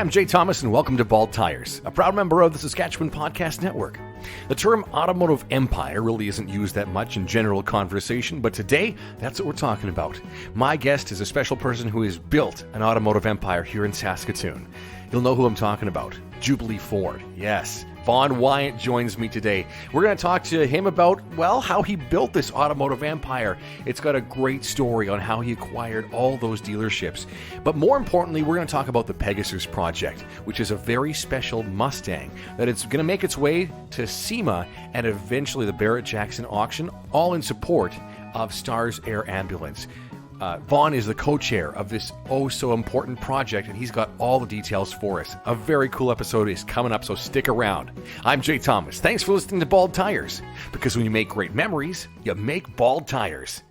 I'm Jay Thomas, and welcome to Bald Tires, a proud member of the Saskatchewan Podcast Network. The term Automotive Empire really isn't used that much in general conversation, but today, that's what we're talking about. My guest is a special person who has built an automotive empire here in Saskatoon. You'll know who I'm talking about. Jubilee Ford. Yes. Vaughn Wyant joins me today. We're going to talk to him about, well, how he built this automotive empire. It's got a great story on how he acquired all those dealerships. But more importantly, we're going to talk about the Pegasus Project, which is a very special Mustang that it's going to make its way to SEMA and eventually the Barrett-Jackson auction, all in support of Stars Air Ambulance. Vaughn is the co-chair of this oh-so-important project, and he's got all the details for us. A very cool episode is coming up, so stick around. I'm Jay Thomas. Thanks for listening to Bald Tires, because when you make great memories, you make bald tires.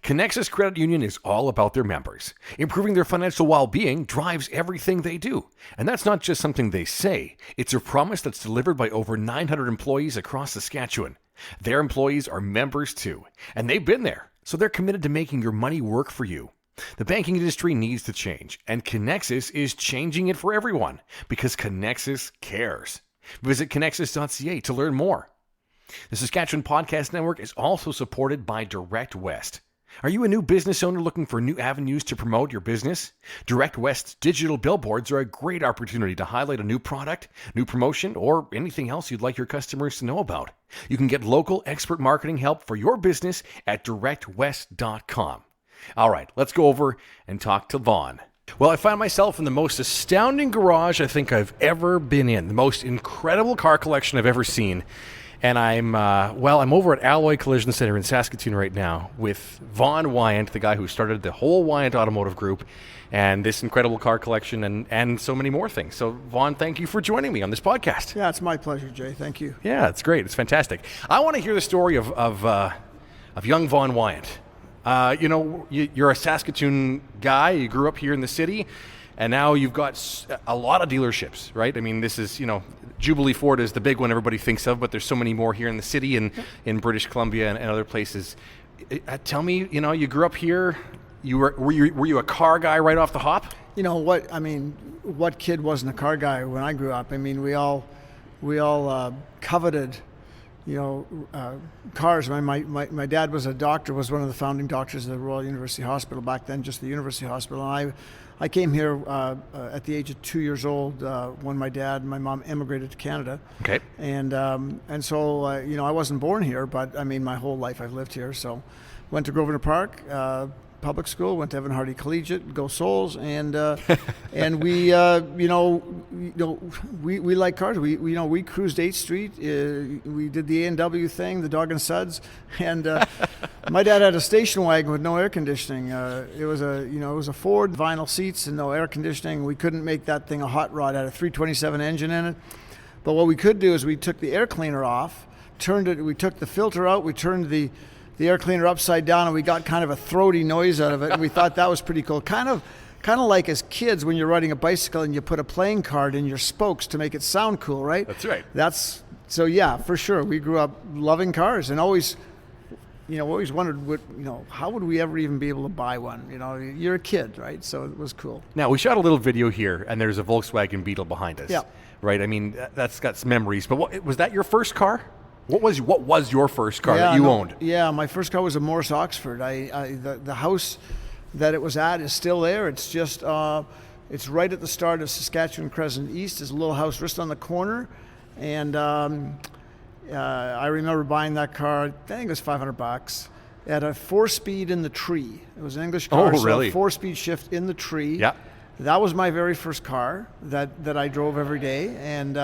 Connexus Credit Union is all about their members. Improving their financial well-being drives everything they do. And that's not just something they say. It's a promise that's delivered by over 900 employees across Saskatchewan. Their employees are members too, and they've been there. So they're committed to making your money work for you. The banking industry needs to change, and Connexus is changing it for everyone because Connexus cares. Visit connexus.ca to learn more. The Saskatchewan Podcast Network is also supported by Direct West. Are you a new business owner looking for new avenues to promote your business? Direct West's digital billboards are a great opportunity to highlight a new product, new promotion, or anything else you'd like your customers to know about. You can get local expert marketing help for your business at directwest.com. All right, let's go over and talk to Vaughn. Well, I find myself in the most astounding garage I think I've ever been in, the most incredible car collection I've ever seen. And I'm over at Alloy Collision Center in Saskatoon right now with Vaughn Wyant, the guy who started the whole Wyant Automotive Group, and this incredible car collection and so many more things. So, Vaughn, thank you for joining me on this podcast. Yeah, it's my pleasure, Jay. Thank you. Yeah, it's great. It's fantastic. I want to hear the story of young Vaughn Wyant. You're a Saskatoon guy. You grew up here in the city. And now you've got a lot of dealerships, right? I mean, this is, Jubilee Ford is the big one everybody thinks of, but there's so many more here in the city and in British Columbia and other places. Tell me, you grew up here. Were you a car guy right off the hop? You know what? I mean, what kid wasn't a car guy when I grew up? I mean, we all coveted, cars. My dad was a doctor, was one of the founding doctors of the Royal University Hospital back then, just the University Hospital. And I came here at the age of 2 years old when my dad and my mom immigrated to Canada. Okay. And so I wasn't born here, but I mean, my whole life I've lived here. So went to Grosvenor Park Public School, went to Evan Hardy Collegiate, go Souls, and we we like cars. We cruised 8th Street. We did the A&W thing, the Dog and Suds, and my dad had a station wagon with no air conditioning. It was a Ford, vinyl seats and no air conditioning. We couldn't make that thing a hot rod. It had a 327 engine in it. But what we could do is we took the air cleaner off, we took the filter out, we turned the air cleaner upside down, and we got kind of a throaty noise out of it, and we thought that was pretty cool. Kind of like as kids when you're riding a bicycle and you put a playing card in your spokes to make it sound cool, right? That's right. So yeah, for sure. We grew up loving cars and always wondered how would we ever even be able to buy one? You're a kid, right? So it was cool. Now, we shot a little video here, and there's a Volkswagen Beetle behind us. Yeah. Right? I mean, that's got some memories. But was that your first car? What was your first car that you owned? Yeah, my first car was a Morris Oxford. The house that it was at is still there. It's just it's right at the start of Saskatchewan Crescent East. There's a little house just on the corner, and I remember buying that car. I think it was $500. It had a 4-speed in the tree. It was an English car. Oh, really? So a 4-speed shift in the tree. Yeah. That was my very first car that I drove every day, and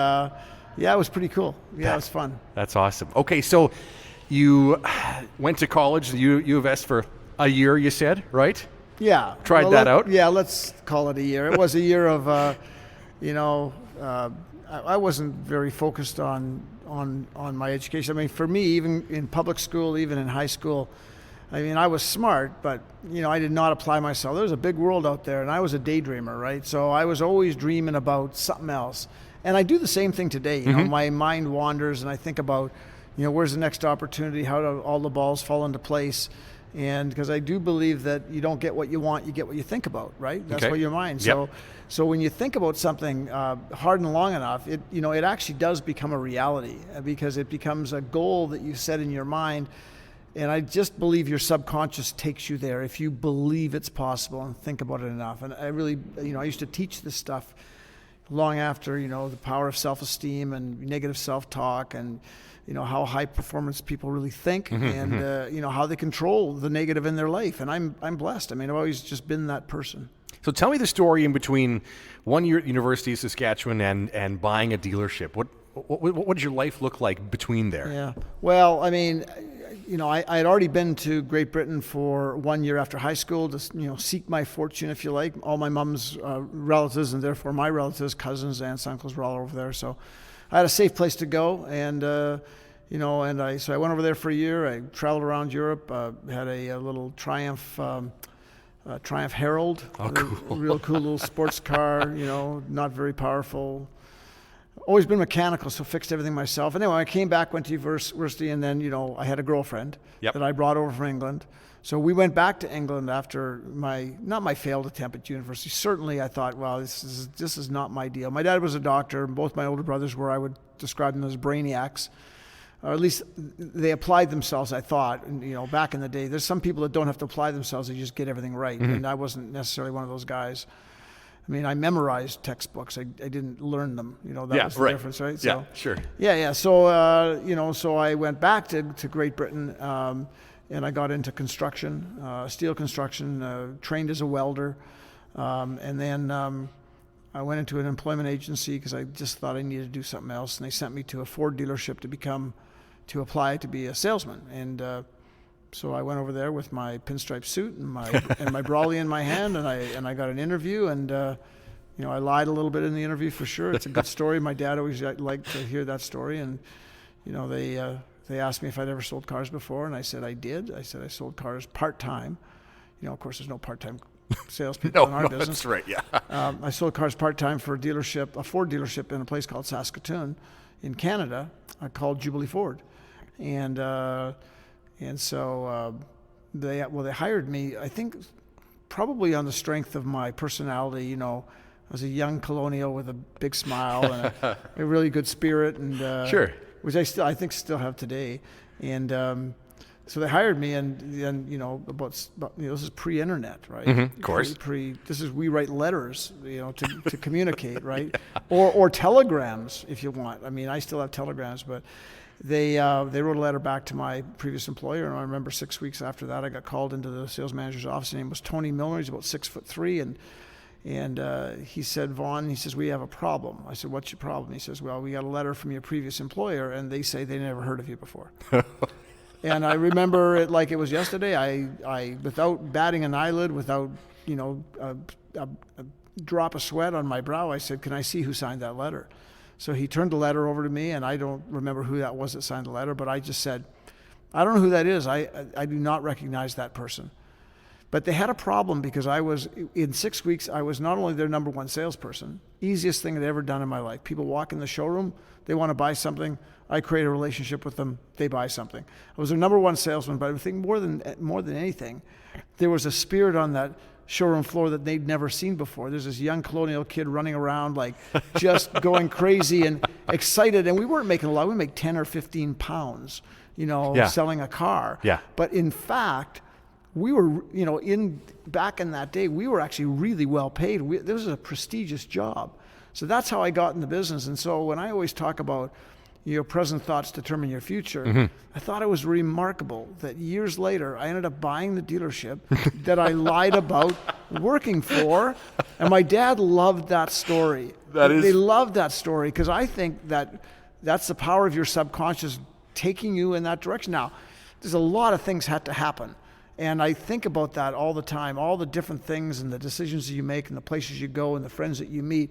yeah, it was pretty cool. Yeah, it was fun. That's awesome. Okay, so you went to college, U of S for a year, you said, right? Yeah. Tried that out? Yeah, let's call it a year. It was a year of, I wasn't very focused on my education. I mean, for me, even in public school, even in high school, I mean, I was smart, but, I did not apply myself. There was a big world out there, and I was a daydreamer, right? So I was always dreaming about something else. And I do the same thing today. My mind wanders, and I think about, where's the next opportunity? How do all the balls fall into place? And because I do believe that you don't get what you want, you get what you think about, right? That's Okay. what your mind. Yep. So when you think about something hard and long enough, it actually does become a reality, because it becomes a goal that you set in your mind. And I just believe your subconscious takes you there if you believe it's possible and think about it enough. And I really, I used to teach this stuff long after, the power of self-esteem and negative self-talk, and how high performance people really think, and how they control the negative in their life. And I'm blessed. I mean, I've always just been that person. So tell me the story in between 1 year at University of Saskatchewan and buying a dealership. What did your life look like between there? Yeah. Well, I mean, I had already been to Great Britain for 1 year after high school to, seek my fortune, if you like. All my mom's relatives, and therefore my relatives, cousins, aunts, uncles, were all over there. So I had a safe place to go, and so I went over there for a year. I traveled around Europe, had a little Triumph Herald, cool. real cool little sports car, not very powerful. Always been mechanical, so fixed everything myself. Anyway, I came back, went to university, and then, I had a girlfriend that I brought over from England. So we went back to England after not my failed attempt at university. Certainly I thought, well, this is not my deal. My dad was a doctor, and both my older brothers were, I would describe them as brainiacs. Or at least they applied themselves, I thought. And, back in the day, there's some people that don't have to apply themselves, they just get everything right. And I wasn't necessarily one of those guys. I mean, I memorized textbooks. I didn't learn them. That was the difference, right? So, yeah, sure. Yeah. So, so I went back to Great Britain, and I got into construction, steel construction, trained as a welder. And then I went into an employment agency because I just thought I needed to do something else. And they sent me to a Ford dealership to apply to be a salesman. And so I went over there with my pinstripe suit and my brolly in my hand, and I got an interview, and I lied a little bit in the interview for sure. It's a good story. My dad always liked to hear that story, and they asked me if I'd ever sold cars before, and I said I did. I said I sold cars part-time. Of course, there's no part-time salespeople in our business. That's right. Yeah. I sold cars part-time for a Ford dealership in a place called Saskatoon, in Canada, called Jubilee Ford, and so they hired me, I think, probably on the strength of my personality. I was a young colonial with a big smile and a really good spirit, and sure, which I think still have today. And so they hired me, and this is pre-internet, right? Of course. We write letters, to communicate, right? Or telegrams, if you want. I mean, I still have telegrams, but they wrote a letter back to my previous employer, and I remember 6 weeks after that, I got called into the sales manager's office. His name was Tony Milner. He's about 6'3", and he said, Vaughn, he says, we have a problem. I said, what's your problem? He says, well, we got a letter from your previous employer, and they say they never heard of you before. And I remember it like it was yesterday. I without batting an eyelid, without a drop of sweat on my brow, I said, can I see who signed that letter? So he turned the letter over to me, and I don't remember who that was that signed the letter, but I just said, I don't know who that is. I do not recognize that person. But they had a problem because in 6 weeks, I was not only their number one salesperson, easiest thing I'd ever done in my life. People walk in the showroom, they want to buy something. I create a relationship with them, they buy something. I was their number one salesman, but I think more than anything, there was a spirit on that showroom floor that they'd never seen before. There's this young colonial kid running around like just going crazy and excited. And we weren't making a lot. We make 10 or 15 pounds, selling a car. Yeah. But in fact, we were, back in that day, we were actually really well paid. This was a prestigious job. So that's how I got in the business. And so when I always talk about your present thoughts determine your future, I thought it was remarkable that years later, I ended up buying the dealership that I lied about working for. And my dad loved that story. They loved that story because I think that's the power of your subconscious taking you in that direction. Now, there's a lot of things had to happen. And I think about that all the time, all the different things and the decisions that you make and the places you go and the friends that you meet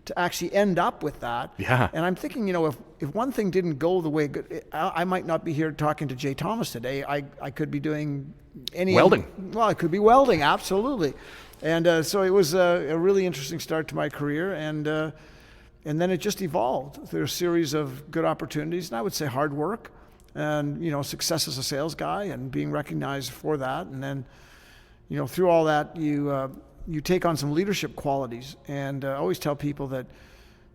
to actually end up with that. Yeah. And I'm thinking, if one thing didn't go the way I might not be here talking to Jay Thomas today. I could be doing welding. Well, I could be welding, absolutely. And so it was a really interesting start to my career. And then it just evolved through a series of good opportunities. And I would say hard work. and, success as a sales guy and being recognized for that. And then, through all that, you take on some leadership qualities. And I always tell people that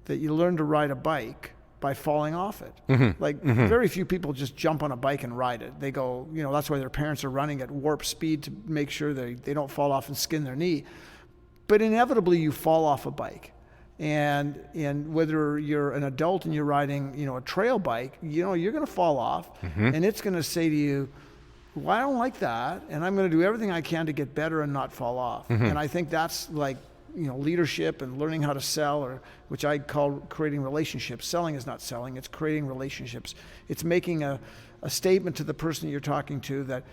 you learn to ride a bike by falling off it. Very few people just jump on a bike and ride it. They go, that's why their parents are running at warp speed to make sure they don't fall off and skin their knee. But inevitably you fall off a bike. And whether you're an adult and you're riding, a trail bike, you're going to fall off, and it's going to say to you, well, I don't like that, and I'm going to do everything I can to get better and not fall off. And I think that's like, leadership and learning how to sell, or which I call creating relationships. Selling is not selling, it's creating relationships. It's making a statement to the person you're talking to that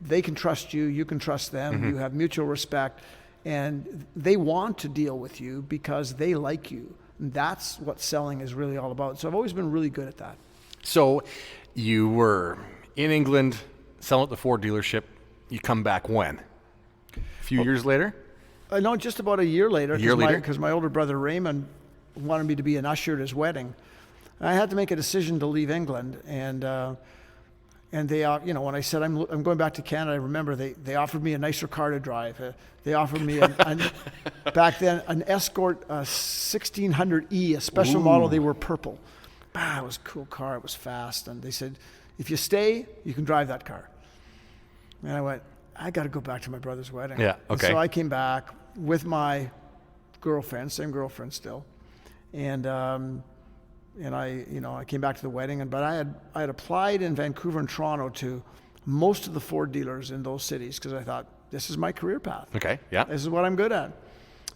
they can trust you, you can trust them, you have mutual respect, and they want to deal with you because they like you. And that's what selling is really all about. So I've always been really good at that. So you were in England selling at the Ford dealership. You come back when? A few years later? No, just about a year later. Because my older brother Raymond wanted me to be an usher at his wedding. I had to make a decision to leave England, and they, when I said I'm going back to Canada, I remember they offered me a nicer car to drive. They offered me back then an Escort 1600E, a special model. They were purple. It was a cool car. It was fast, and they said, if you stay, you can drive that car. And I went, I got to go back to my brother's wedding. Yeah. Okay. And so I came back with my girlfriend, same girlfriend still, and I came back to the wedding, but I had applied in Vancouver and Toronto to most of the Ford dealers in those cities because I thought this is my career path. Okay. Yeah. This is what I'm good at.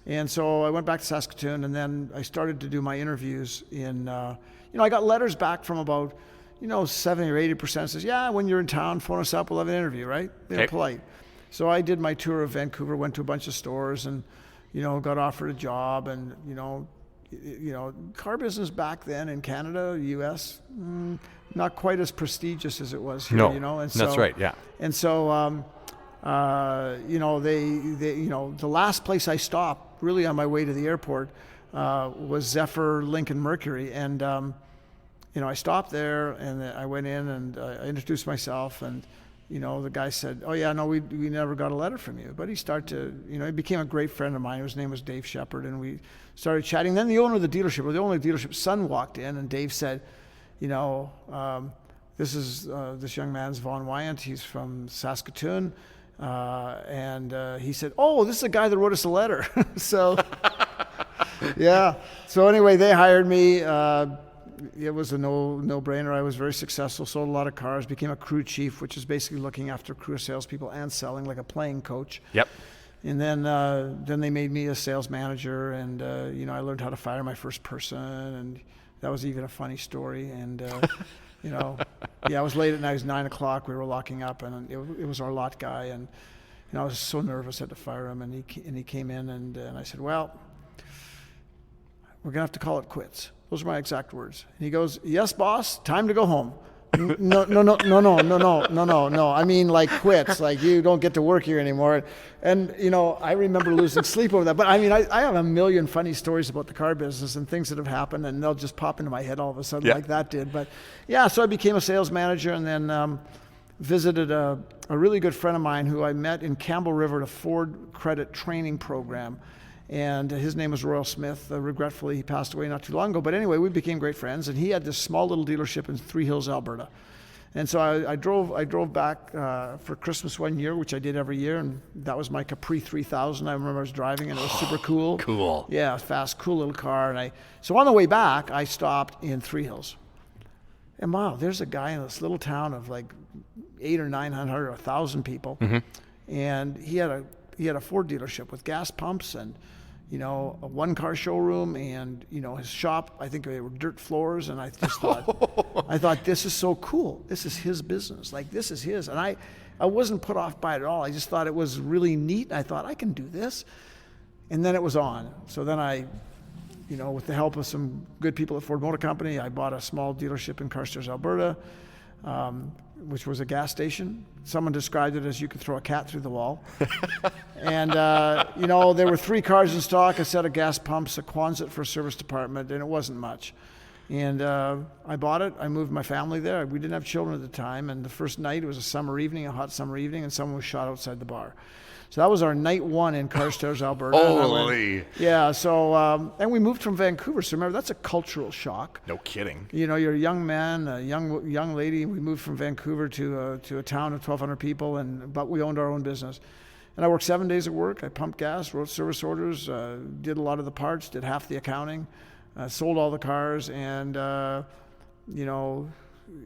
And so I went back to Saskatoon, and then I started to do my interviews in. I got letters back from about 70 or 80% says, yeah, when you're in town, phone us up, we'll have an interview, right? They're polite. So I did my tour of Vancouver, went to a bunch of stores, and got offered a job, and car business back then in Canada, U.S., not quite as prestigious as it was here. No, and so, that's right. Yeah. And so, the last place I stopped, really on my way to the airport, was Zephyr Lincoln Mercury, and I stopped there, and I went in and I introduced myself, and the guy said, oh yeah, no, we never got a letter from you. But he started to, he became a great friend of mine. His name was Dave Shepard, and we started chatting. Then the owner of the dealership, or the owner of the dealership's son, walked in, and Dave said, this is this young man's Vaughn Wyant. He's from Saskatoon. And he said, oh, this is the guy that wrote us a letter. So, yeah. So anyway, they hired me. It was a no-brainer. I was very successful, sold a lot of cars, became a crew chief, which is basically looking after crew salespeople and selling, like a playing coach. Yep. And then they made me a sales manager, and I learned how to fire my first person, and that was even a funny story. And I was late at night. It was 9 o'clock. We were locking up, and it was our lot guy, and I was so nervous I had to fire him. And he came in, and I said, well, we're gonna have to call it quits. Those are my exact words. And he goes, yes, boss, time to go home. No. I mean, like quits, like you don't get to work here anymore. And, I remember losing sleep over that. But I mean, I have a million funny stories about the car business and things that have happened, and they'll just pop into my head all of a sudden like that did. But yeah, so I became a sales manager, and then visited a really good friend of mine who I met in Campbell River at a Ford credit training program. And his name was Royal Smith. Regretfully, he passed away not too long ago. But anyway, we became great friends. And he had this small little dealership in Three Hills, Alberta. And so I drove back for Christmas one year, which I did every year. And that was my Capri 3000. I remember I was driving, and it was super cool. Cool. Yeah, fast, cool little car. So on the way back, I stopped in Three Hills. And wow, there's a guy in this little town of like 800 or 900 or 1,000 people. Mm-hmm. And he had a Ford dealership with gas pumps and, a one-car showroom, and, his shop, I think they were dirt floors, and I just thought, this is so cool. This is his business. Like, this is his. And I wasn't put off by it at all. I just thought it was really neat. I thought, I can do this. And then it was on. So then I, with the help of some good people at Ford Motor Company, I bought a small dealership in Carstairs, Alberta, which was a gas station. Someone described it as you could throw a cat through the wall. And, there were 3 cars in stock, a set of gas pumps, a Quonset for a service department, and it wasn't much. And I bought it. I moved my family there. We didn't have children at the time. And the first night, it was a summer evening, a hot summer evening, and someone was shot outside the bar. So that was our night one in Carstairs, Alberta. Holy. Yeah. So, and we moved from Vancouver. So remember, that's a cultural shock. No kidding. You know, you're a young man, a young lady. We moved from Vancouver to a town of 1,200 people, but we owned our own business. And I worked 7 days at work. I pumped gas, wrote service orders, did a lot of the parts, did half the accounting. Sold all the cars, and you know,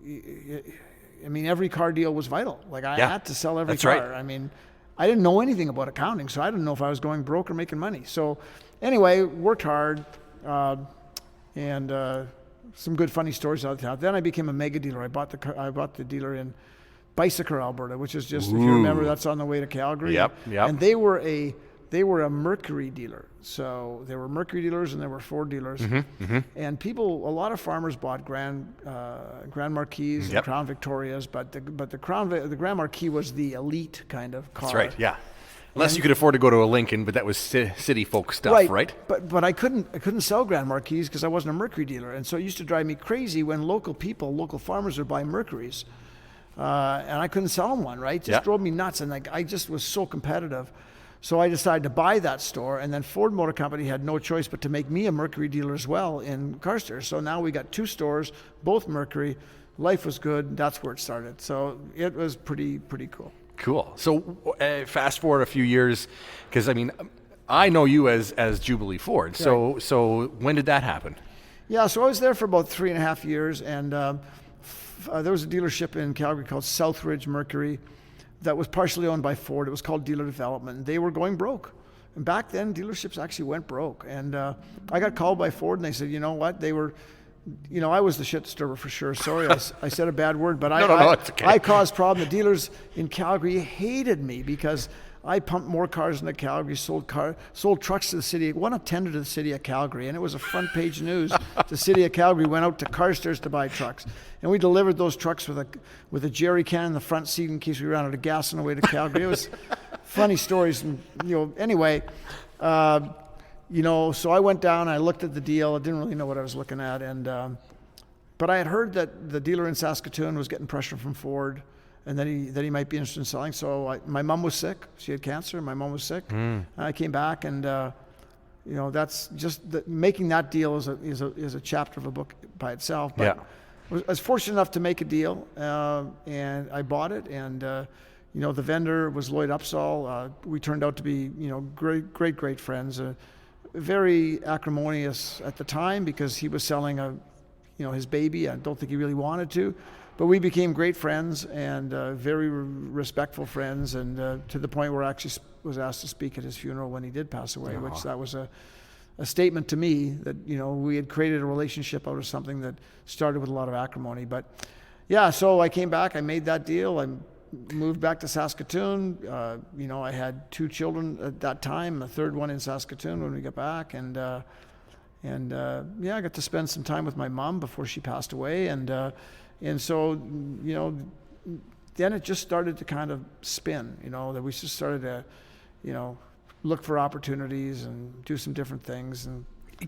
I mean, every car deal was vital. Like I had to sell every car. Right. I mean, I didn't know anything about accounting, so I didn't know if I was going broke or making money. So anyway, worked hard, and some good funny stories out of town. Then I became a mega dealer. I bought the dealer in Bicycle, Alberta, which is just, if you remember, that's on the way to Calgary. Yep. And they were a Mercury dealer. So there were Mercury dealers and there were Ford dealers. And a lot of farmers bought Grand Marquis and Crown Victorias, but the Grand Marquis was the elite kind of car. That's right, yeah. Unless you could afford to go to a Lincoln, but that was city folk stuff, right? But I couldn't sell Grand Marquis because I wasn't a Mercury dealer. And so it used to drive me crazy when local farmers would buy Mercuries. And I couldn't sell them one, right? It just drove me nuts. And I just was so competitive. So I decided to buy that store, and then Ford Motor Company had no choice but to make me a Mercury dealer as well in Carstairs. So now we got 2 stores, both Mercury. Life was good. That's where it started. So it was pretty cool. Cool. So fast forward a few years, because I mean, I know you as Jubilee Ford. So Right. So when did that happen? Yeah, so I was there for about 3.5 years, and there was a dealership in Calgary called Southridge Mercury that was partially owned by Ford. It was called Dealer Development. They were going broke. And back then, dealerships actually went broke. And I got called by Ford, and they said, you know what? They were, you know, I was the shit disturber for sure. Sorry, I said a bad word, but No, it's okay. I caused problem. The dealers in Calgary hated me because I pumped more cars into Calgary, sold trucks to the city, won a tender to the city of Calgary, and it was a front page news. The city of Calgary went out to Carstairs to buy trucks, and we delivered those trucks with a jerry can in the front seat in case we ran out of gas on the way to Calgary. It was funny stories, and anyway, so I went down, I looked at the deal. I didn't really know what I was looking at, but I had heard that the dealer in Saskatoon was getting pressure from Ford, and that he might be interested in selling. So my mom was sick. She had cancer. My mom was sick. I came back, and that's just making that deal is a chapter of a book by itself. But I was fortunate enough to make a deal, and I bought it. And the vendor was Lloyd Upsall. We turned out to be great friends. Very acrimonious at the time because he was selling his baby. I don't think he really wanted to. But we became great friends and very respectful friends, and to the point where I actually was asked to speak at his funeral when he did pass away, which that was a statement to me that, we had created a relationship out of something that started with a lot of acrimony. But yeah, so I came back, I made that deal, I moved back to Saskatoon. I had 2 children at that time, a third one in Saskatoon when we got back, and I got to spend some time with my mom before she passed away, and so, then it just started to kind of spin, that we just started to, look for opportunities and do some different things. And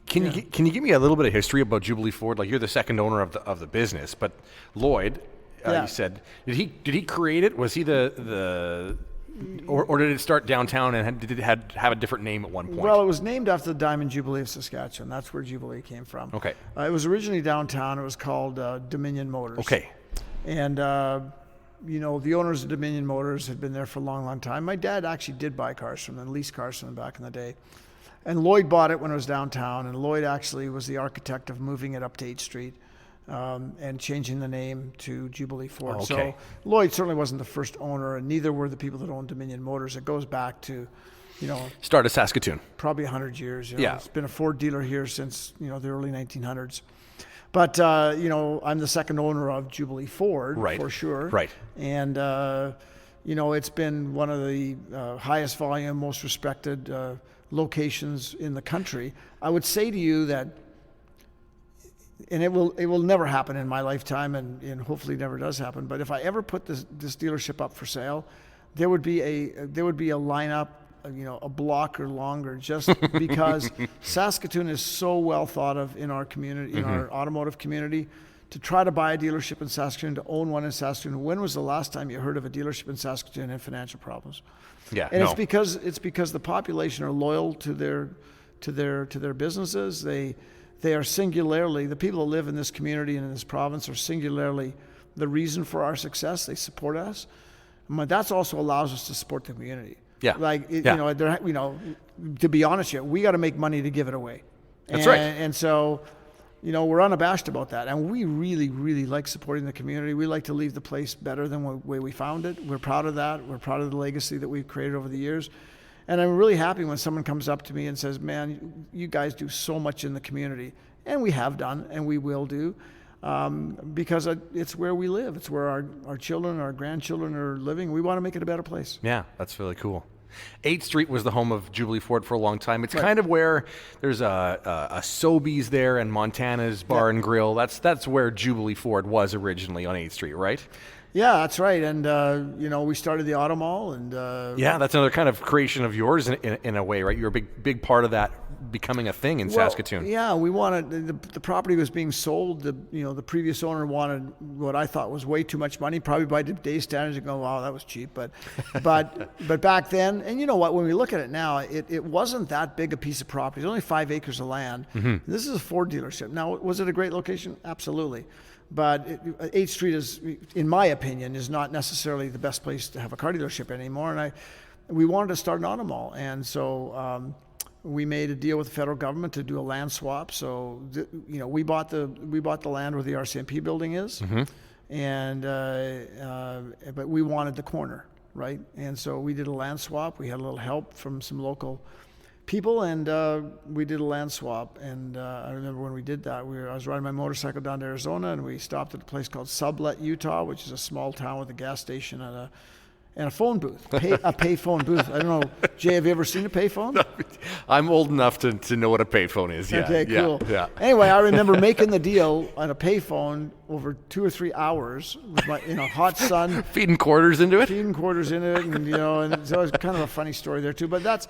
Can you give me a little bit of history about Jubilee Ford? Like, you're the second owner of the business, but Lloyd, you said, did he create it? Was he the or did it start downtown and did it have a different name at one point? Well, it was named after the Diamond Jubilee of Saskatchewan. That's where Jubilee came from. Okay. It was originally downtown. It was called Dominion Motors. Okay. And, the owners of Dominion Motors had been there for a long time. My dad actually did buy cars from them, leased cars from them back in the day. And Lloyd bought it when it was downtown. And Lloyd actually was the architect of moving it up to 8th Street. And changing the name to Jubilee Ford. Okay. So Lloyd certainly wasn't the first owner, and neither were the people that owned Dominion Motors. It goes back to, Start of Saskatoon. probably 100 years. Yeah. It's been a Ford dealer here since, the early 1900s. But, I'm the second owner of Jubilee Ford, Right. for sure. Right. And, it's been one of the highest volume, most respected locations in the country. I would say to you that, and it will never happen in my lifetime, and hopefully never does happen. But if I ever put this dealership up for sale, there would be a lineup a block or longer, just because Saskatoon is so well thought of in our community, in our automotive community. To try to buy a dealership in Saskatoon, to own one in Saskatoon. When was the last time you heard of a dealership in Saskatoon in financial problems? Yeah, and no. it's because the population are loyal to their businesses. They are singularly, the people that live in this community and in this province are singularly the reason for our success. They support us. But that's also allows us to support the community. Yeah. To be honest, we got to make money to give it away. That's right. And so, we're unabashed about that. And we really, really like supporting the community. We like to leave the place better than the way we found it. We're proud of that. We're proud of the legacy that we've created over the years. And I'm really happy when someone comes up to me and says, man, you guys do so much in the community. And we have done, and we will do, because it's where we live. It's where our children, our grandchildren are living. We want to make it a better place. Yeah, that's really cool. 8th Street was the home of Jubilee Ford for a long time. It's Right. kind of where there's a Sobeys there and Montana's Bar and Grill. That's where Jubilee Ford was originally on 8th Street, right? Yeah, that's right. And, we started the Auto Mall. And Yeah, that's another kind of creation of yours in a way, right? You're a big part of that becoming a thing in Saskatoon. Yeah, we wanted, the property was being sold. The previous owner wanted what I thought was way too much money, probably by today's standards. You go, wow, that was cheap. But back then, and you know what, when we look at it now, it wasn't that big a piece of property. It's only 5 acres of land. This is a Ford dealership. Now, was it a great location? Absolutely. But 8th Street is, in my opinion, is not necessarily the best place to have a car dealership anymore. And we wanted to start an auto mall. And so we made a deal with the federal government to do a land swap. So, we bought the land where the RCMP building is. And but we wanted the corner, right? And so we did a land swap. We had a little help from some local people, and we did a land swap. And I remember when we did that, I was riding my motorcycle down to Arizona, and we stopped at a place called Sublet, Utah, which is a small town with a gas station and a phone booth, a pay phone booth. I don't know, Jay, have you ever seen a pay phone? I'm old enough to know what a payphone is. Yeah. Okay, cool. Yeah. Anyway, I remember making the deal on a payphone over 2 or 3 hours with my hot sun. Feeding quarters into it. And and so it's kind of a funny story there too. But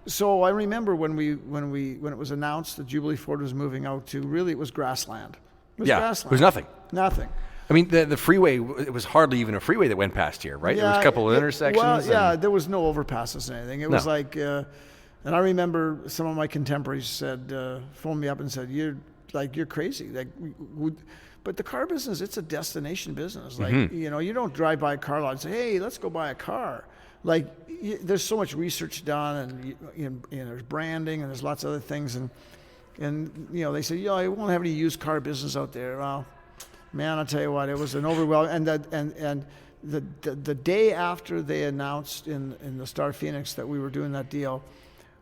so I remember when it was announced that Jubilee Ford was moving out to, really it was grassland. It was It was nothing. Nothing. I mean, the freeway, it was hardly even a freeway that went past here, right? There was a couple of intersections. Well, there was no overpasses or anything. It was like, and I remember some of my contemporaries phoned me up and said, you're crazy. But the car business, it's a destination business. Like, you don't drive by a car lot and say, hey, let's go buy a car. Like, there's so much research done, and there's branding, and there's lots of other things. And they said, I won't have any used car business out there. Well, man, I'll tell you what, it was an overwhelm. And the day after they announced in the Star Phoenix that we were doing that deal,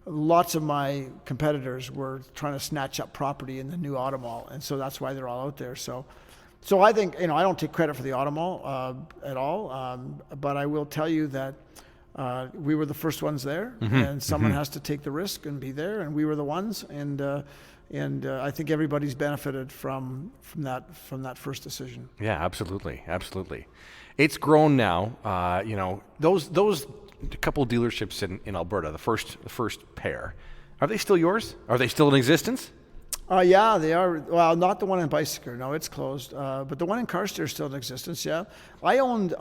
lots of my competitors were trying to snatch up property in the new Auto Mall, and so that's why they're all out there. So I think, I don't take credit for the Auto Mall at all, but I will tell you that we were the first ones there, and someone has to take the risk and be there, and we were the ones, and I think everybody's benefited from that first decision. Yeah, absolutely. It's grown now. Those couple dealerships in Alberta, the first pair, are they still yours? Are they still in existence? Yeah, they are. Well, not the one in Bicycle. No, it's closed. But the one in Carstairs is still in existence. Yeah, I owned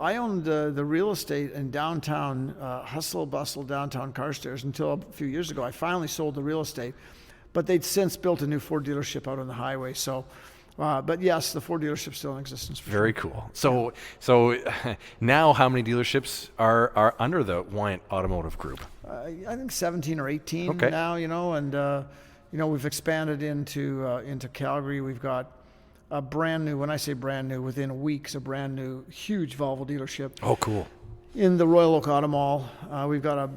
the real estate in downtown hustle bustle downtown Carstairs until a few years ago. I finally sold the real estate, but they'd since built a new Ford dealership out on the highway. So, but yes, the Ford dealership's still in existence. Very cool. So now, how many dealerships are under the Wyant Automotive Group? I think 17 or 18 now. And we've expanded into Calgary. We've got a brand new, when I say brand new, within a week's a brand new, huge Volvo dealership. Oh, cool. In the Royal Oak Auto Mall. We've got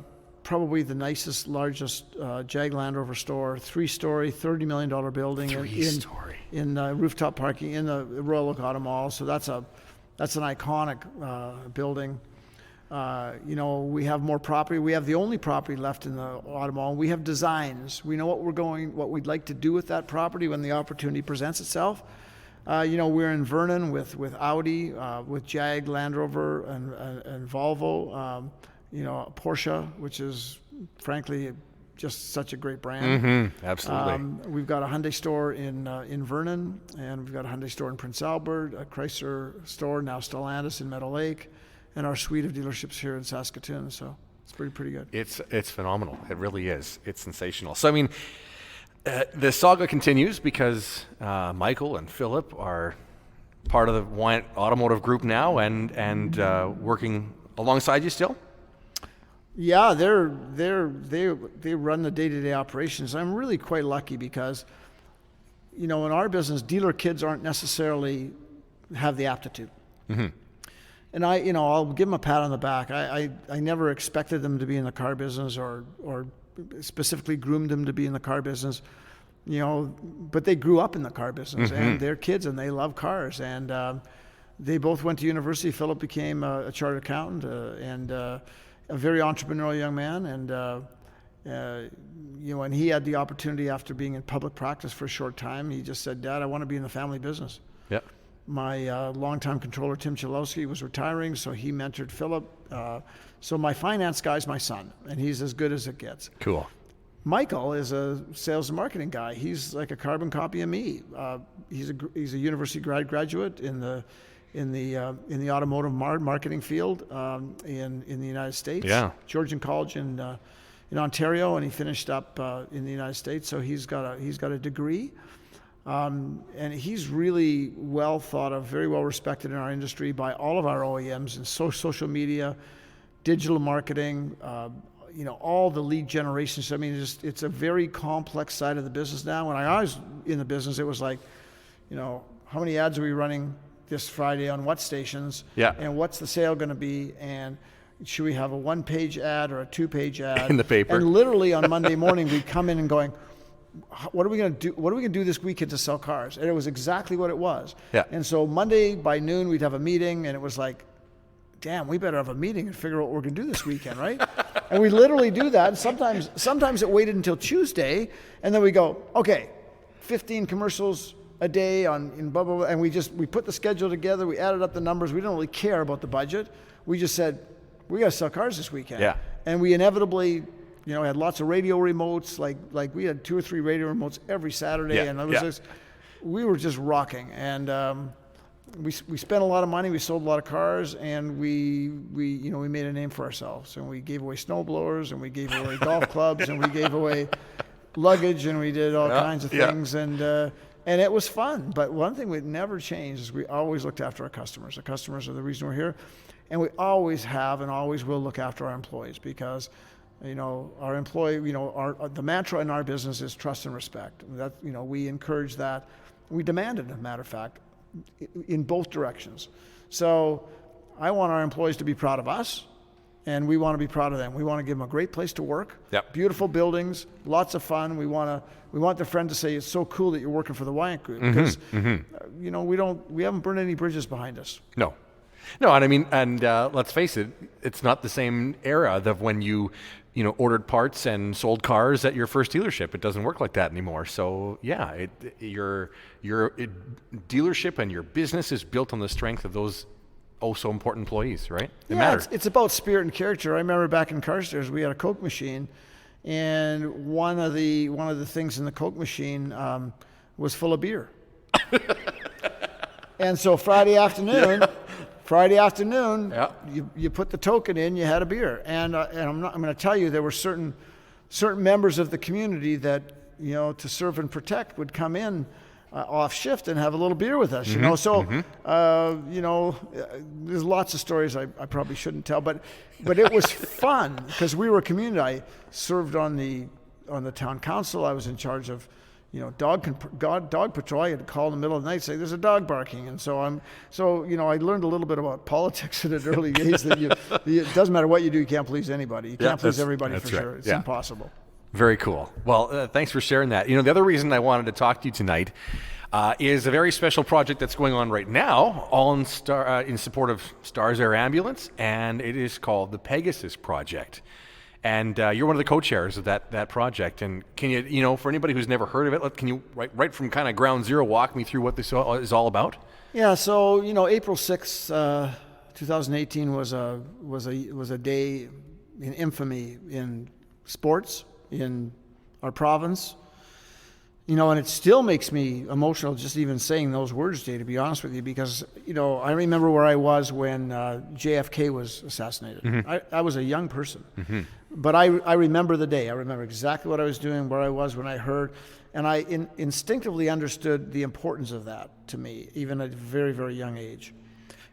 probably the nicest, largest Jag Land Rover store, 3-story, $30 million building. 3-story. In rooftop parking in the Royal Oak Auto Mall. So that's an iconic building. We have more property. We have the only property left in the Auto Mall. We have designs. We know what we'd like to do with that property when the opportunity presents itself. We're in Vernon with Audi, with Jag, Land Rover, and Volvo. Porsche, which is frankly, just such a great brand. Absolutely. We've got a Hyundai store in Vernon, and we've got a Hyundai store in Prince Albert, a Chrysler store, now Stellantis in Meadow Lake, and our suite of dealerships here in Saskatoon. So it's pretty good. It's phenomenal. It really is. It's sensational. So, I mean, the saga continues because Michael and Philip are part of the Wyant Automotive Group now and working alongside you still? Yeah, they run the day-to-day operations. I'm really quite lucky because, you know, in our business, dealer kids aren't necessarily have the aptitude. Mm-hmm. And I'll give them a pat on the back. I never expected them to be in the car business or specifically groomed them to be in the car business, you know, but they grew up in the car business and they're kids and they love cars. And they both went to university. Philip became a chartered accountant and a very entrepreneurial young man. And, you know, and he had the opportunity after being in public practice for a short time. He just said, Dad, I want to be in the family business. Yeah. My longtime controller, Tim Chalowski, was retiring, so he mentored Philip. So my finance guy's my son, and he's as good as it gets. Cool. Michael is a sales and marketing guy. He's like a carbon copy of me. He's a university graduate in the automotive marketing field in the United States. Yeah. Georgian College in Ontario, and he finished up in the United States. So he's got a degree. And he's really well thought of, very well respected in our industry by all of our OEMs in social media, digital marketing, you know, all the lead generations. I mean, it's a very complex side of the business now. When I was in the business, it was like, you know, how many ads are we running this Friday on what stations? Yeah. And what's the sale going to be? And should we have a 1-page ad or a 2-page ad? In the paper. And literally on Monday morning, we'd come in and going, what are we going to do? What are we going to do this weekend to sell cars? And it was exactly what it was. Yeah. And so Monday by noon, we'd have a meeting, and it was like, damn, we better have a meeting and figure out what we're going to do this weekend, right? And we literally do that. And sometimes it waited until Tuesday, and then we go, okay, 15 commercials a day in blah, blah, blah. And we put the schedule together. We added up the numbers. We didn't really care about the budget. We just said, we got to sell cars this weekend. Yeah. And we inevitably, you know, had lots of radio remotes. Like we had 2 or 3 radio remotes every Saturday, Yeah. and it was we were just rocking. And we spent a lot of money. We sold a lot of cars, and we made a name for ourselves. And we gave away snowblowers, and we gave away golf clubs, and we gave away luggage, and we did all kinds of things. And it was fun. But one thing we'd never changed is we always looked after our customers. The customers are the reason we're here, and we always have and always will look after our employees because, you know, our employee, you know, the mantra in our business is trust and respect. That, you know, we encourage that. We demand it, as a matter of fact, in both directions. So I want our employees to be proud of us, and we want to be proud of them. We want to give them a great place to work, Yep. Beautiful buildings, lots of fun. We want their friend to say, it's so cool that you're working for the Wyant Group, because, you know, we haven't burned any bridges behind us. No, and I mean, and let's face it, it's not the same era of when you ordered parts and sold cars at your first dealership. It doesn't work like that anymore. So yeah, your dealership and your business is built on the strength of those so important employees, right? It matters. It's about spirit and character. I remember back in Carstairs, we had a Coke machine, and one of the things in the Coke machine was full of beer. And so Friday afternoon, you put the token in, you had a beer. And I'm going to tell you, there were certain members of the community that, you know, to serve and protect would come in off shift and have a little beer with us, you know. So, you know, there's lots of stories I probably shouldn't tell, but it was fun because we were a community. I served on the town council. I was in charge of, you know, dog patrol. I had to call in the middle of the night, say there's a dog barking, and so you know, I learned a little bit about politics at an early age. That it doesn't matter what you do, you can't please anybody. You can't please everybody for sure. It's impossible. Very cool. Well, thanks for sharing that. You know, the other reason I wanted to talk to you tonight is a very special project that's going on right now, all in support of Stars Air Ambulance, and it is called the Pegasus Project. And you're one of the co-chairs of that project. And can you know, for anybody who's never heard of it, can you right from kind of ground zero walk me through what this is all about? Yeah. So, you know, April 6th, 2018 was a day in infamy in sports in our province. And it still makes me emotional just even saying those words, Jay, to be honest with you, because, I remember where I was when JFK was assassinated. I was a young person, but I remember the day. I remember exactly what I was doing, where I was when I heard, and I instinctively understood the importance of that to me, even at a very, very young age.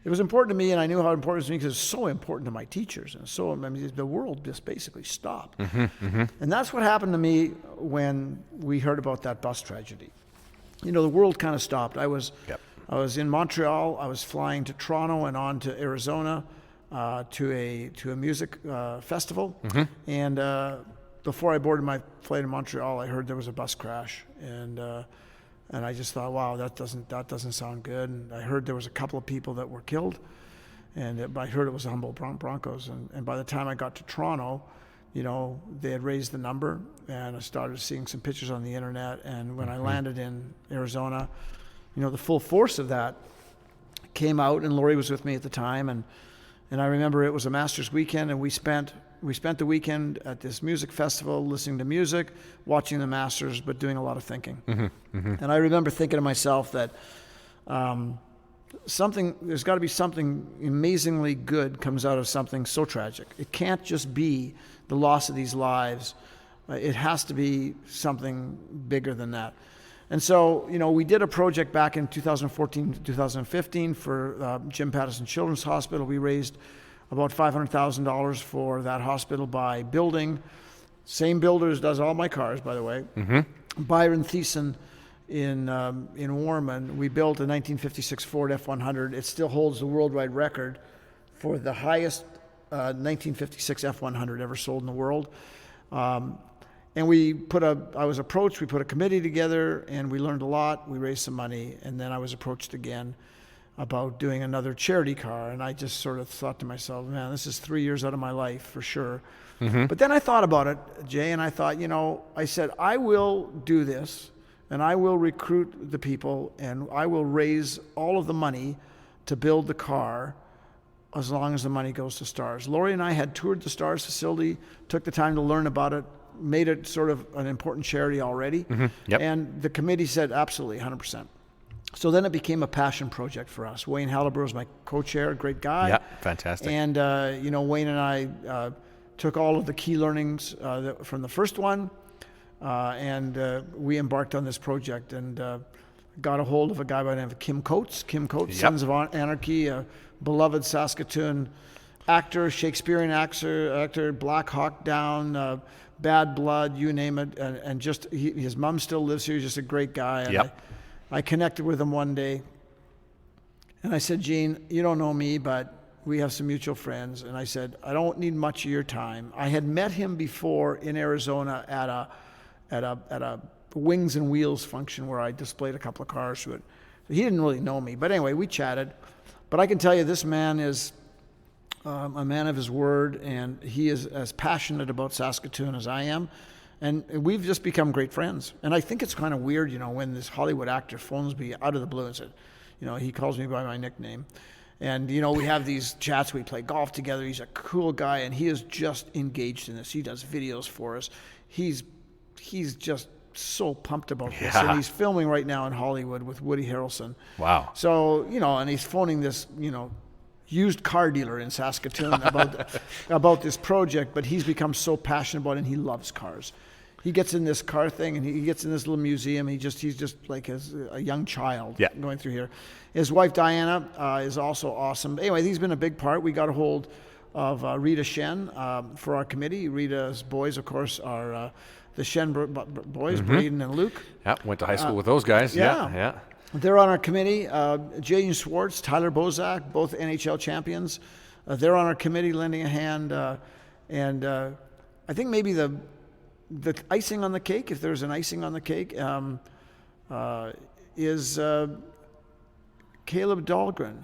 It was important to me, and I knew how important it was to me because it's so important to my teachers. And the world just basically stopped. And that's what happened to me when we heard about that bus tragedy. The world kind of stopped. I was in Montreal. I was flying to Toronto and on to Arizona to a music festival. And before I boarded my flight in Montreal, I heard there was a bus crash. And I just thought, wow, that doesn't sound good. And I heard there was a couple of people that were killed, and I heard it was the Humboldt Broncos. And by the time I got to Toronto, they had raised the number, and I started seeing some pictures on the internet. And when I landed in Arizona, the full force of that came out, and Lori was with me at the time. And I remember it was a Masters weekend, and we spent the weekend at this music festival, listening to music, watching the Masters, but doing a lot of thinking. And I remember thinking to myself that there's got to be something amazingly good comes out of something so tragic. It can't just be the loss of these lives. It has to be something bigger than that. And so, we did a project back in 2014 to 2015 for Jim Pattison Children's Hospital. We raised about $500,000 for that hospital by building. Same builder as does all my cars, by the way. Byron Thiessen in Warman. We built a 1956 Ford F-100. It still holds the worldwide record for the highest 1956 F-100 ever sold in the world. And I was approached, we put a committee together, and we learned a lot. We raised some money, and then I was approached again about doing another charity car. And I just sort of thought to myself, man, this is 3 years out of my life for sure. But then I thought about it, Jay, and I thought, I said, I will do this, and I will recruit the people, and I will raise all of the money to build the car as long as the money goes to STARS. Lori and I had toured the STARS facility, took the time to learn about it, made it sort of an important charity already. And the committee said, absolutely, 100%. So then it became a passion project for us. Wayne Halliburgh was my co-chair, great guy. Yeah, fantastic. And, Wayne and I took all of the key learnings from the first one, and we embarked on this project and got a hold of a guy by the name of Kim Coates. Kim Coates, Sons of Anarchy, a beloved Saskatoon actor, Shakespearean actor, Black Hawk Down, Bad Blood, you name it. And just, his mom still lives here. He's just a great guy. And I connected with him one day, and I said, Gene, you don't know me, but we have some mutual friends. And I said, I don't need much of your time. I had met him before in Arizona at a Wings and Wheels function where I displayed a couple of cars to it. So he didn't really know me, but anyway, we chatted. But I can tell you, this man is a man of his word, and he is as passionate about Saskatoon as I am. And we've just become great friends. And I think it's kind of weird, when this Hollywood actor phones me out of the blue and said, he calls me by my nickname. And, we have these chats, we play golf together. He's a cool guy, and he is just engaged in this. He does videos for us. He's just so pumped about this. And he's filming right now in Hollywood with Woody Harrelson. Wow. So, and he's phoning this, used car dealer in Saskatoon about this project, but he's become so passionate about it, and he loves cars. He gets in this car thing, and he gets in this little museum. He's just like a young child going through here. His wife Diana is also awesome. Anyway, he's been a big part. We got a hold of Rita Shen for our committee. Rita's boys, of course, are the Shen boys, Braden and Luke. Yeah, went to high school with those guys. Yeah. They're on our committee. Jaden Schwartz, Tyler Bozak, both NHL champions. They're on our committee lending a hand. And I think maybe the icing on the cake, if there's an icing on the cake, is Caleb Dahlgren.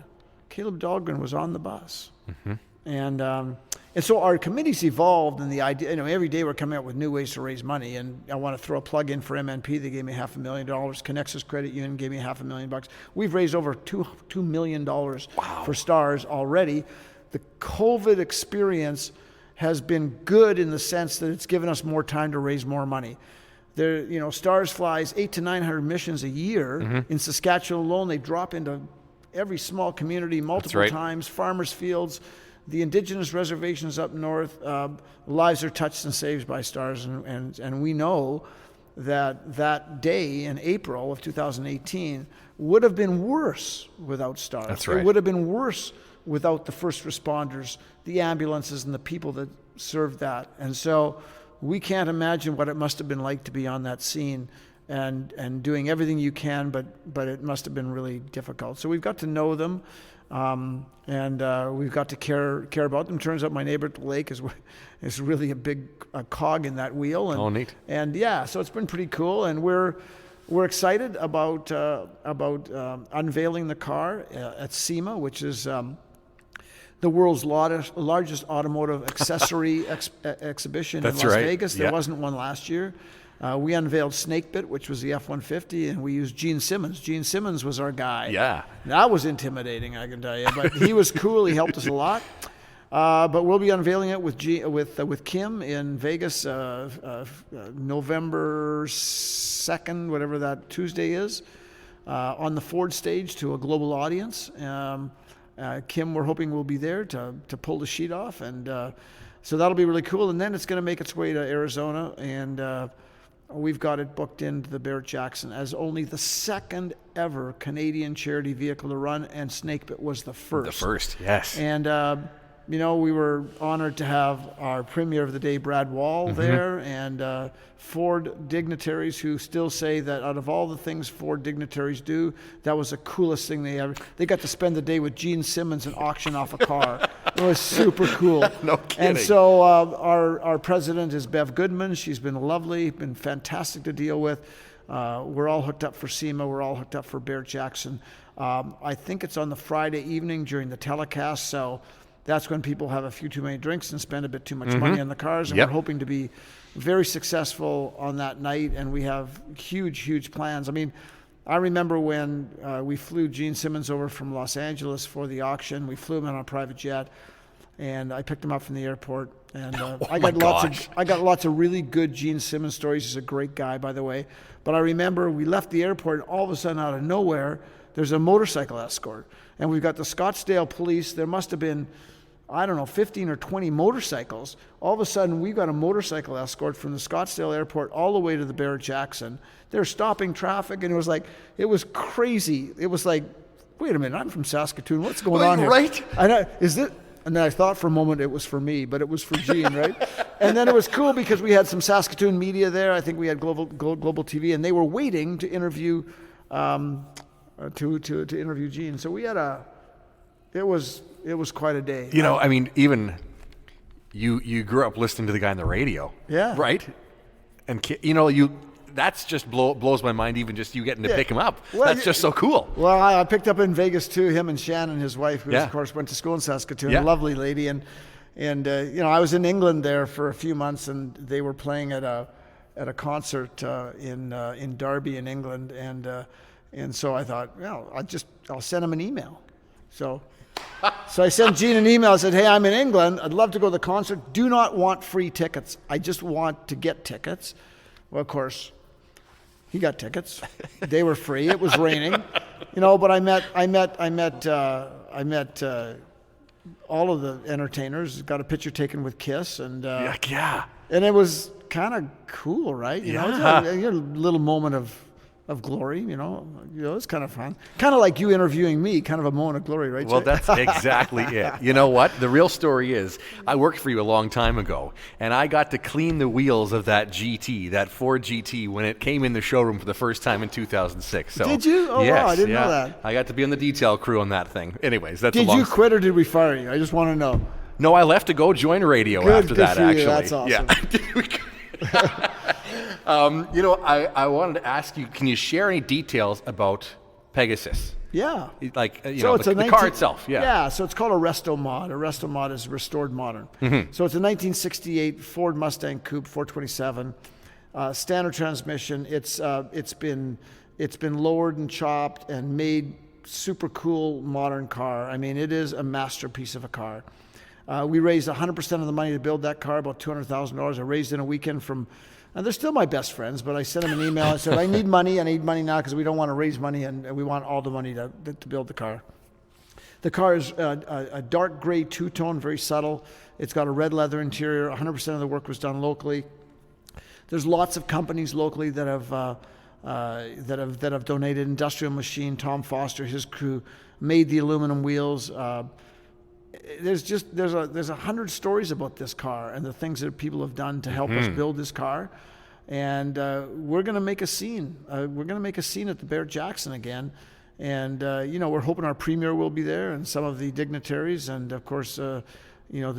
Caleb Dahlgren was on the bus. And so our committee's evolved, and the idea, every day we're coming up with new ways to raise money. And I want to throw a plug in for MNP. They gave me $500,000. Connexus Credit Union gave me $500,000. We've raised over $2 million for STARS already. The COVID experience has been good in the sense that it's given us more time to raise more money. There, you know, STARS flies 800 to 900 missions a year. In Saskatchewan alone, they drop into every small community multiple times, farmers' fields, the indigenous reservations up north. Lives are touched and saved by STARS, and we know that day in April of 2018 would have been worse without STARS. That's right. It would have been worse without the first responders, the ambulances, and the people that served that. And so we can't imagine what it must have been like to be on that scene and doing everything you can, but it must have been really difficult. So we've got to know them, and we've got to care about them. Turns out my neighbor at the lake is really a big cog in that wheel. And, neat. And yeah, so it's been pretty cool, and we're excited about unveiling the car at SEMA, which is the world's largest automotive accessory exhibition in Las Vegas. There wasn't one last year. We unveiled Snakebit, which was the F-150, and we used Gene Simmons. Gene Simmons was our guy. Yeah. That was intimidating, I can tell you. But he was cool. He helped us a lot. But we'll be unveiling it with Kim in Vegas November 2nd, whatever that Tuesday is, on the Ford stage to a global audience. Kim, we're hoping, will be there to pull the sheet off, and so that'll be really cool. And then it's going to make its way to Arizona, and we've got it booked into the Barrett-Jackson as only the second ever Canadian charity vehicle to run, and Snakebit was the first. The first, yes. And you know, we were honored to have our premier of the day, Brad Wall, there, and Ford dignitaries who still say that out of all the things Ford dignitaries do, that was the coolest thing they ever. They got to spend the day with Gene Simmons and auction off a car. It was super cool. No kidding. And so our president is Bev Goodman. She's been lovely, been fantastic to deal with. We're all hooked up for SEMA. We're all hooked up for Barrett-Jackson. I think it's on the Friday evening during the telecast, so that's when people have a few too many drinks and spend a bit too much money on the cars. And we're hoping to be very successful on that night, and we have huge plans. I mean, I remember when we flew Gene Simmons over from Los Angeles for the auction. We flew him on a private jet, and I picked him up from the airport. And I got lots of really good Gene Simmons stories. He's a great guy, by the way. But I remember we left the airport, and all of a sudden, out of nowhere, there's a motorcycle escort. And we've got the Scottsdale police. There must have been, I don't know, 15 or 20 motorcycles. All of a sudden, we got a motorcycle escort from the Scottsdale airport all the way to the Barrett-Jackson. They're stopping traffic, and it was crazy. It was like, wait a minute, I'm from Saskatoon. What's going on here? Right? And then I thought for a moment it was for me, but it was for Gene, right? And then it was cool because we had some Saskatoon media there. I think we had global TV, and they were waiting to interview to interview Gene. So we had it was quite a day. You know, I mean, even you grew up listening to the guy on the radio. Yeah. Right? And, you know, that's just blows my mind, even just you getting to pick him up. Well, that's just so cool. Well, I picked up in Vegas, too, him and Shannon, his wife, who, of course, went to school in Saskatoon, a lovely lady. And you know, I was in England there for a few months, and they were playing at a concert in Derby in England. And so I thought, well, I'll send him an email. So I sent Gene an email. I said, hey, I'm in England. I'd love to go to the concert. Do not want free tickets. I just want to get tickets. Well, of course, he got tickets. They were free. It was raining, you know. But I met all of the entertainers. Got a picture taken with Kiss, and and it was kind of cool, right? You know, a little moment of glory, you know, it's kind of fun. Kind of like you interviewing me, kind of a moment of glory, right? Well, that's exactly it. You know what? The real story is I worked for you a long time ago, and I got to clean the wheels of that GT, that Ford GT, when it came in the showroom for the first time in 2006. So, did you? Oh, yes, wow, I didn't know that. I got to be on the detail crew on that thing. Anyways, that's Did you quit or did we fire you? I just want to know. No, I left to go join radio after that, for you. actually. That's awesome. Yeah. You know, I wanted to ask you, can you share any details about Pegasus? Yeah. Like, so the car itself. Yeah. Yeah, so it's called a Resto Mod. A Resto Mod is restored modern. Mm-hmm. So it's a 1968 Ford Mustang Coupe 427, standard transmission. It's been lowered and chopped and made super cool modern car. I mean, it is a masterpiece of a car. We raised 100% of the money to build that car, about $200,000. I raised in a weekend from, and they're still my best friends, but I sent them an email. I said, I need money now because we don't want to raise money, and we want all the money to build the car. The car is a dark gray two-tone, very subtle. It's got a red leather interior. 100% of the work was done locally. There's lots of companies locally that have donated. Industrial Machine, Tom Foster, his crew made the aluminum wheels. There's 100 stories about this car and the things that people have done to help us build this car. And we're going to make a scene. We're going to make a scene at the Barrett-Jackson again. And, we're hoping our premier will be there and some of the dignitaries and, of course, the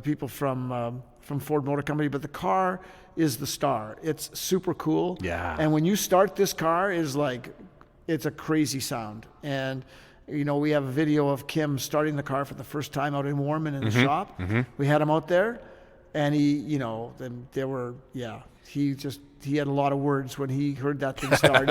people from Ford Motor Company. But the car is the star. It's super cool. Yeah. And when you start this car, it's a crazy sound. And, we have a video of Kim starting the car for the first time out in Warman in the shop. We had him out there, and he had a lot of words when he heard that thing start.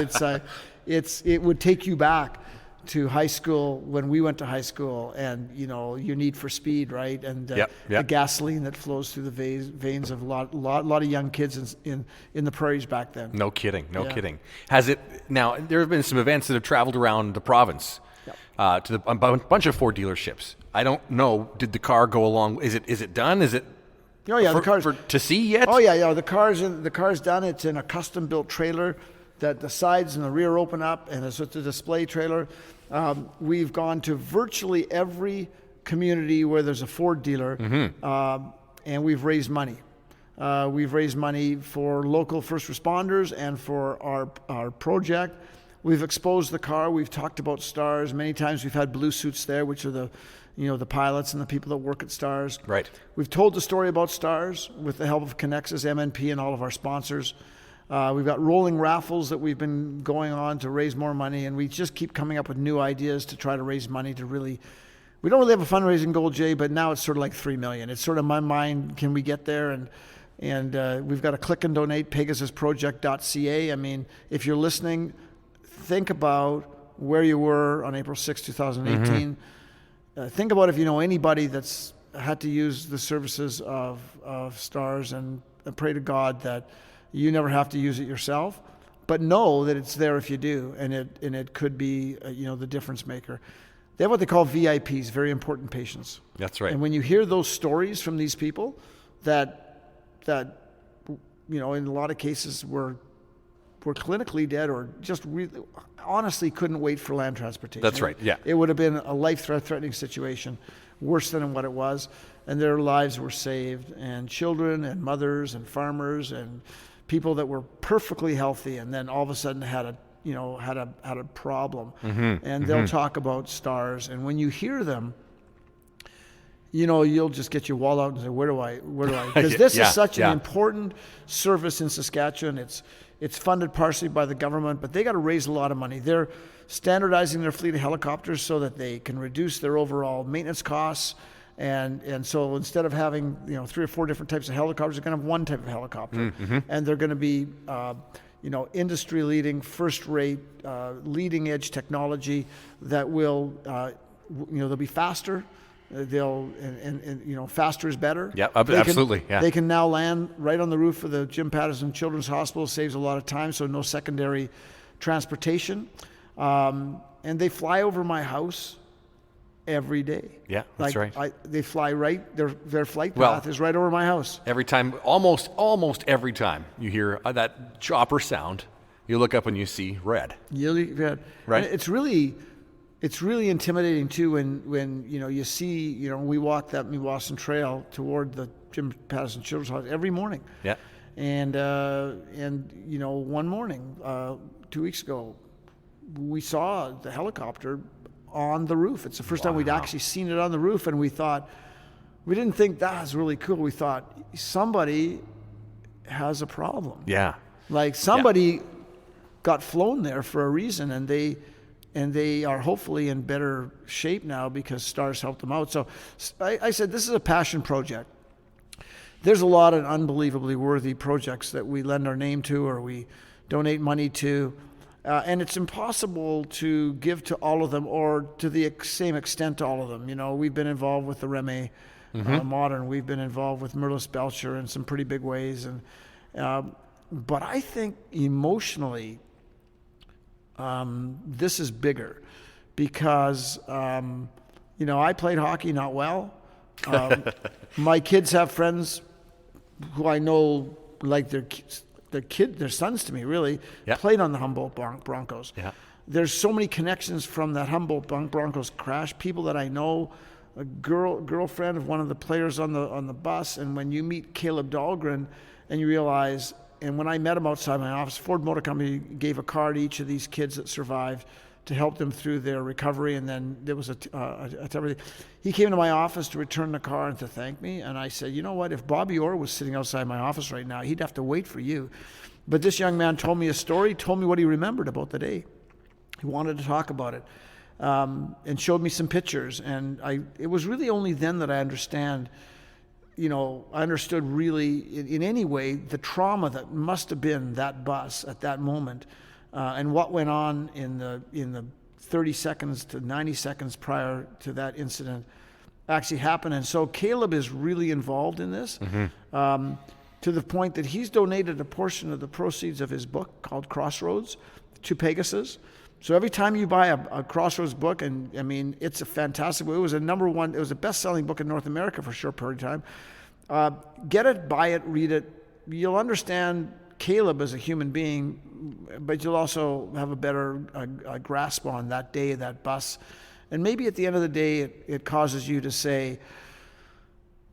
It would take you back to high school when we went to high school, and your need for speed, right? And the gasoline that flows through the veins of a lot of young kids in the prairies back then. No kidding. Has it now? There have been some events that have traveled around the province. To a bunch of Ford dealerships. I don't know. Did the car go along? Is it done? Is it? Oh yeah, the car's to see yet. Oh yeah. The car's done. It's in a custom built trailer that the sides and the rear open up, and it's a display trailer. We've gone to virtually every community where there's a Ford dealer, and we've raised money. We've raised money for local first responders and for our project. We've exposed the car. We've talked about STARS. Many times we've had blue suits there, which are the pilots and the people that work at STARS. Right. We've told the story about STARS with the help of Connexus, MNP, and all of our sponsors. We've got rolling raffles that we've been going on to raise more money, and we just keep coming up with new ideas to try to raise money to really. We don't really have a fundraising goal, Jay, but now it's sort of like $3 million. It's sort of my mind. Can we get there? And we've got a click and donate, PegasusProject.ca. I mean, if you're listening, think about where you were on April 6, 2018. Think about if you know anybody that's had to use the services of STARS, and pray to God that you never have to use it yourself. But know that it's there if you do, and it could be the difference maker. They have what they call VIPs, very important patients. That's right. And when you hear those stories from these people that in a lot of cases were clinically dead or just really honestly couldn't wait for land transportation. That's right, yeah. It would have been a life-threatening situation, worse than what it was, and their lives were saved, and children and mothers and farmers and people that were perfectly healthy and then all of a sudden had a problem. And they'll talk about STARS, and when you hear them, you'll just get your wall out and say, where do I? Because this is such an important service in Saskatchewan. It's funded partially by the government, but they got to raise a lot of money. They're standardizing their fleet of helicopters so that they can reduce their overall maintenance costs. And so instead of having 3 or 4 different types of helicopters, they're going to have one type of helicopter, and they're going to be industry leading, first rate, leading edge technology that will they'll be faster. They'll faster is better. Yeah, absolutely. They can now land right on the roof of the Jim Patterson Children's Hospital. Saves a lot of time, so no secondary transportation. And they fly over my house every day. Yeah, that's right. They fly right. Their flight path is right over my house. Every time, almost every time you hear that chopper sound, you look up and you see red. Right. And it's really intimidating too when you see we walk that Meewasin Trail toward the Jim Patterson Children's Hospital every morning. Yeah. And one morning 2 weeks ago, we saw the helicopter on the roof. It's the first time we'd actually seen it on the roof, and we didn't think that was really cool. We thought somebody has a problem. Yeah. Like somebody got flown there for a reason, and they are hopefully in better shape now because STARS helped them out. So I said, this is a passion project. There's a lot of unbelievably worthy projects that we lend our name to or we donate money to. And it's impossible to give to all of them or to the same extent to all of them. We've been involved with the REME modern. We've been involved with Merlis Belcher in some pretty big ways, and but I think emotionally, this is bigger because I played hockey not well. My kids have friends who I know like their sons to me really played on the Humboldt Broncos. Yeah. There's so many connections from that Humboldt Broncos crash. People that I know, a girlfriend of one of the players on the bus, and when you meet Caleb Dahlgren, and you realize. And when I met him outside my office, Ford Motor Company gave a car to each of these kids that survived to help them through their recovery. And then there was he came to my office to return the car and to thank me. And I said, you know what? If Bobby Orr was sitting outside my office right now, he'd have to wait for you. But this young man told me a story, told me what he remembered about the day. He wanted to talk about it, and showed me some pictures. And it was really only then that I understood really in any way the trauma that must have been that bus at that moment, and what went on in the 30 seconds to 90 seconds prior to that incident actually happened. And so Caleb is really involved in this, to the point that he's donated a portion of the proceeds of his book called Crossroads to Pegasus. So every time you buy a Crossroads book, and I mean, it's a fantastic book. It was it was a best-selling book in North America for a short period of time. Get it, buy it, read it. You'll understand Caleb as a human being, but you'll also have a better grasp on that day, that bus. And maybe at the end of the day, it causes you to say,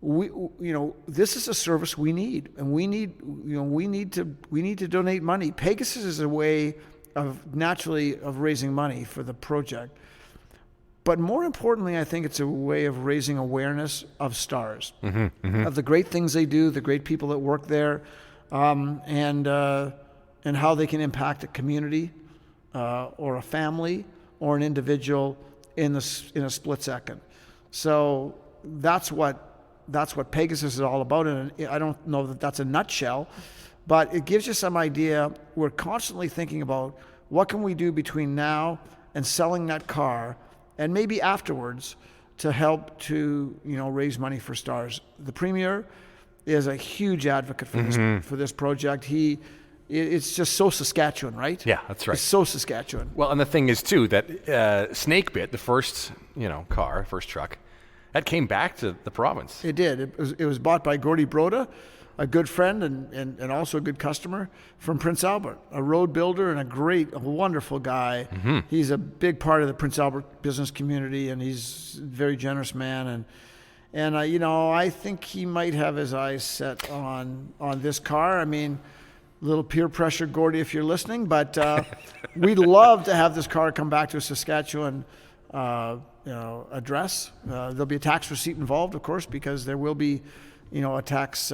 this is a service we need, and we need to donate money. Pegasus is a way of raising money for the project. But more importantly, I think it's a way of raising awareness of stars, of the great things they do, the great people that work there, and how they can impact a community, or a family, or an individual in a split second. So that's what Pegasus is all about, and I don't know that that's a nutshell, but it gives you some idea. We're constantly thinking about what can we do between now and selling that car, and maybe afterwards, to help to raise money for stars. The Premier is a huge advocate for this project. It's just so Saskatchewan, right? Yeah, that's right. It's so Saskatchewan. Well, and the thing is too that Snakebit, the first first truck, that came back to the province. It did. It was bought by Gordy Broda, a good friend and also a good customer from Prince Albert, a road builder and a wonderful guy. He's a big part of the Prince Albert business community, and he's a very generous man. And I think he might have his eyes set on this car. I mean, a little peer pressure, Gordy, if you're listening, but we'd love to have this car come back to a Saskatchewan address. There'll be a tax receipt involved, of course, because there will be a tax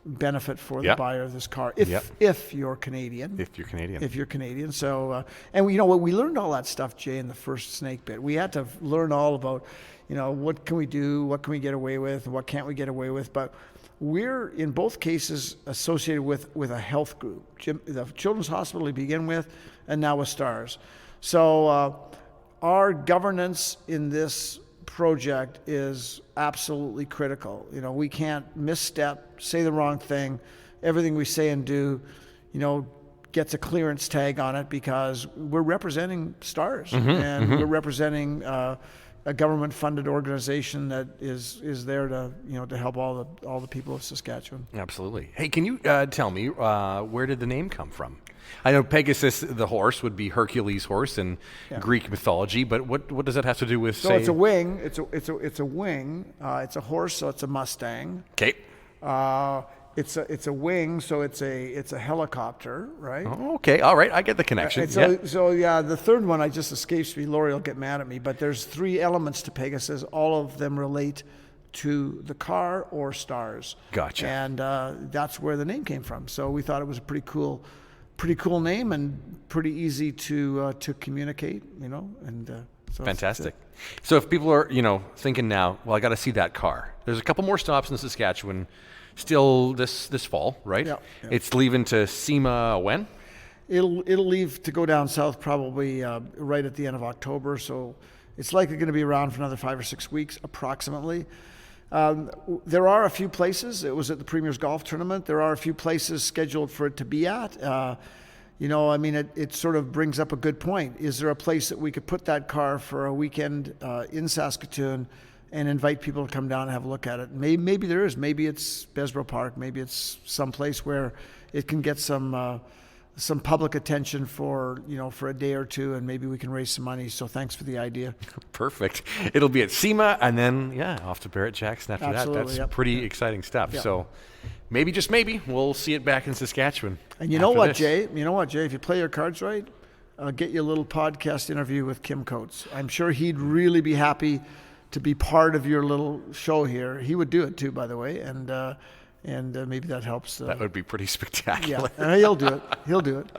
benefit for the buyer of this car if you're Canadian. If you're Canadian. So, and we learned all that stuff, Jay, in the first Snake Bit. We had to learn all about, what can we do, what can we get away with, what can't we get away with. But we're in both cases associated with a health group, the Children's Hospital to begin with, and now with STARS. So our governance in this project is absolutely critical. We can't misstep, say the wrong thing. Everything we say and do, gets a clearance tag on it, because we're representing STARS, and we're representing a government-funded organization that is there to help all the people of Saskatchewan. Absolutely. Hey, can you tell me where did the name come from? I know Pegasus, the horse, would be Hercules' horse in Greek mythology, but what does that have to do with? So it's a wing. It's a wing. It's a horse, so it's a Mustang. Okay. It's a wing, so it's a helicopter, right? Oh, okay, all right, I get the connection. So the third one just escapes me. Lori will get mad at me, but there's 3 elements to Pegasus. All of them relate to the car or stars. Gotcha. And that's where the name came from. So we thought it was a pretty cool name and pretty easy to communicate, and. So fantastic. So if people are, thinking now, well, I got to see that car. There's a couple more stops in Saskatchewan still this fall, right? Yeah. It's leaving to SEMA when? It'll leave to go down south probably right at the end of October. So It's likely going to be around for another 5 or 6 weeks, approximately. There are a few places. It was at the Premier's Golf Tournament. There are a few places scheduled for it to be at. It sort of brings up a good point. Is there a place that we could put that car for a weekend in Saskatoon and invite people to come down and have a look at it? Maybe there is. Maybe it's Besborough Park. Maybe it's some place where it can get some public attention for a day or two, and maybe we can raise some money. So thanks for the idea. Perfect. It'll be at SEMA, and then off to Barrett-Jackson after Absolutely, that. That's pretty exciting stuff. Yep. So maybe, just maybe, we'll see it back in Saskatchewan. And you know what, Jay? If you play your cards right, I'll get you a little podcast interview with Kim Coates. I'm sure he'd really be happy to be part of your little show here. He would do it too, by the way, and maybe that helps. That would be pretty spectacular. Yeah, he'll do it. He'll do it.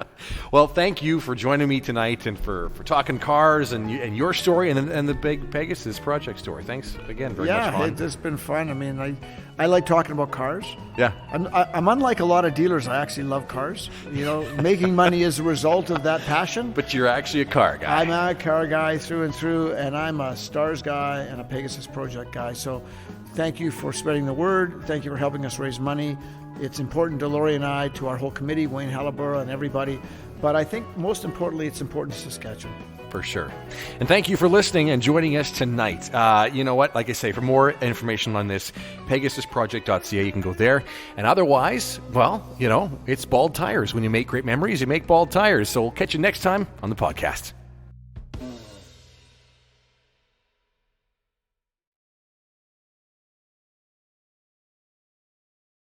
Well, thank you for joining me tonight and for talking cars and your story and the big Pegasus project story. Thanks again very much, Vaughn. Yeah, it's been fun. I mean, I like talking about cars. Yeah. I'm unlike a lot of dealers. I actually love cars. Making money is a result of that passion. But you're actually a car guy. I'm a car guy through and through, and I'm a Stars guy and a Pegasus Project guy. So thank you for spreading the word. Thank you for helping us raise money. It's important to Lori and I, to our whole committee, Wayne Halliburton and everybody. But I think most importantly, it's important to Saskatchewan. For sure. And thank you for listening and joining us tonight. You know what? Like I say, for more information on this, pegasusproject.ca, you can go there. And otherwise, well, it's bald tires. When you make great memories, you make bald tires. So we'll catch you next time on the podcast.